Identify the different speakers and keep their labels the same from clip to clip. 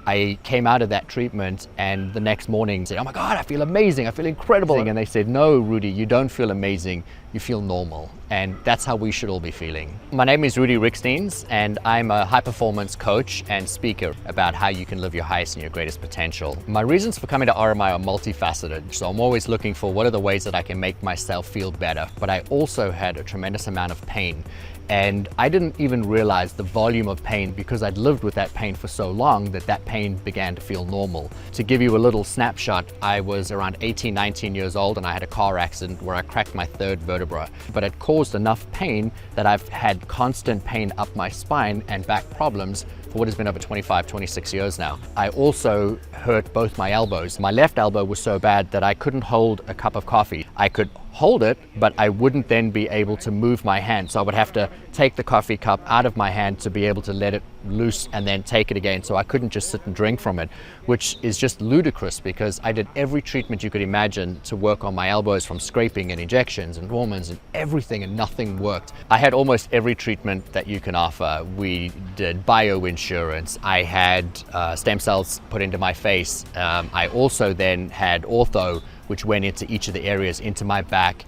Speaker 1: I came out of that treatment and the next morning said, oh my God, I feel amazing, I feel incredible. And they said, no, Rudi, you don't feel amazing, you feel normal. And that's how we should all be feeling. My name is Rudi Riekstins and I'm a high performance coach and speaker about how you can live your highest and your greatest potential. My reasons for coming to RMI are multifaceted. So I'm always looking for what are the ways that I can make myself feel better. But I also had a tremendous amount of pain. And I didn't even realize the volume of pain because I'd lived with that pain for so long that pain began to feel normal. To give you a little snapshot, I was around 18, 19 years old and I had a car accident where I cracked my third vertebra. But it caused enough pain that I've had constant pain up my spine and back problems for what has been over 25, 26 years now. I also hurt both my elbows. My left elbow was so bad that I couldn't hold a cup of coffee. I could hold it, but I wouldn't then be able to move my hand. So I would have to take the coffee cup out of my hand to be able to let it loose and then take it again. So I couldn't just sit and drink from it, which is just ludicrous because I did every treatment you could imagine to work on my elbows, from scraping and injections and hormones and everything, and nothing worked. I had almost every treatment that you can offer. We did bioinsurance. I had stem cells put into my face. I also then had ortho, which went into each of the areas, into my back,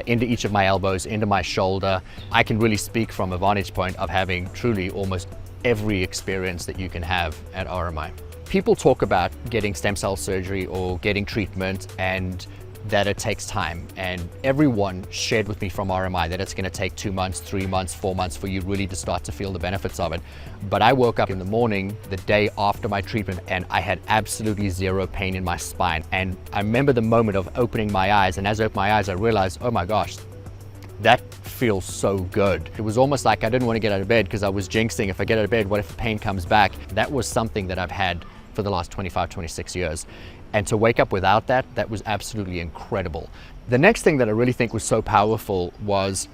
Speaker 1: into each of my elbows, into my shoulder. I can really speak from a vantage point of having truly almost every experience that you can have at RMI. People talk about getting stem cell surgery or getting treatment and that it takes time, and everyone shared with me from RMI that it's going to take 2 months, 3 months, 4 months for you really to start to feel the benefits of it. But I woke up in the morning the day after my treatment and I had absolutely zero pain in my spine. And I remember the moment of opening my eyes, and as I opened my eyes I realized, oh my gosh, that feels so good. It was almost like I didn't want to get out of bed because I was jinxing, if I get out of bed, what if the pain comes back? That was something that I've had for the last 25, 26 years. And to wake up without that was absolutely incredible. The next thing that I really think was so powerful was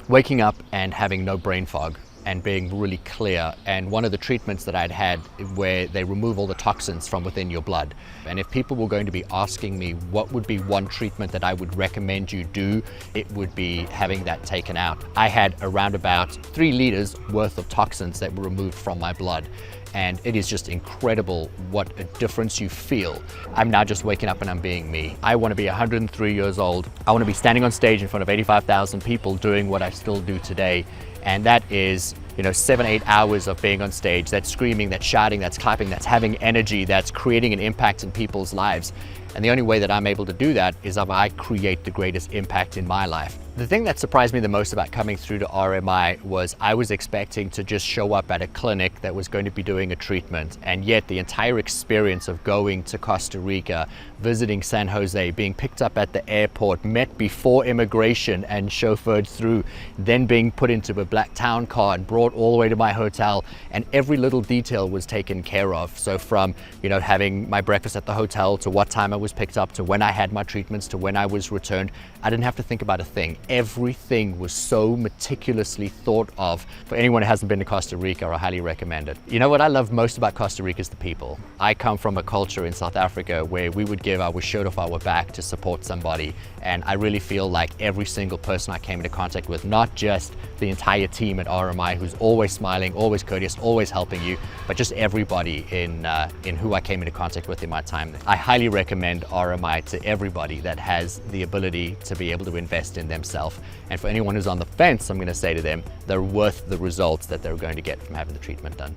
Speaker 1: waking up and having no brain fog and being really clear. And one of the treatments that I'd had where they remove all the toxins from within your blood. And if people were going to be asking me what would be one treatment that I would recommend you do, it would be having that taken out. I had around about 3 liters worth of toxins that were removed from my blood. And it is just incredible what a difference you feel. I'm now just waking up and I'm being me. I want to be 103 years old. I want to be standing on stage in front of 85,000 people doing what I still do today. And that is, 7, 8 hours of being on stage. That's screaming, that's shouting, that's clapping, that's having energy, that's creating an impact in people's lives. And the only way that I'm able to do that is if I create the greatest impact in my life. The thing that surprised me the most about coming through to RMI was I was expecting to just show up at a clinic that was going to be doing a treatment, and yet the entire experience of going to Costa Rica, visiting San Jose, being picked up at the airport, met before immigration and chauffeured through, then being put into a black town car and brought all the way to my hotel, and every little detail was taken care of. So from having my breakfast at the hotel, to what time I was picked up, to when I had my treatments, to when I was returned, I didn't have to think about a thing. Everything was so meticulously thought of. For anyone who hasn't been to Costa Rica, I highly recommend it. You know what I love most about Costa Rica is the people. I come from a culture in South Africa where we would give our shirt off our back to support somebody, and I really feel like every single person I came into contact with, not just the entire team at RMI who's always smiling, always courteous, always helping you, but just everybody in who I came into contact with in my time. I highly recommend RMI to everybody that has the ability to be able to invest in themselves. And for anyone who's on the fence, I'm going to say to them, they're worth the results that they're going to get from having the treatment done.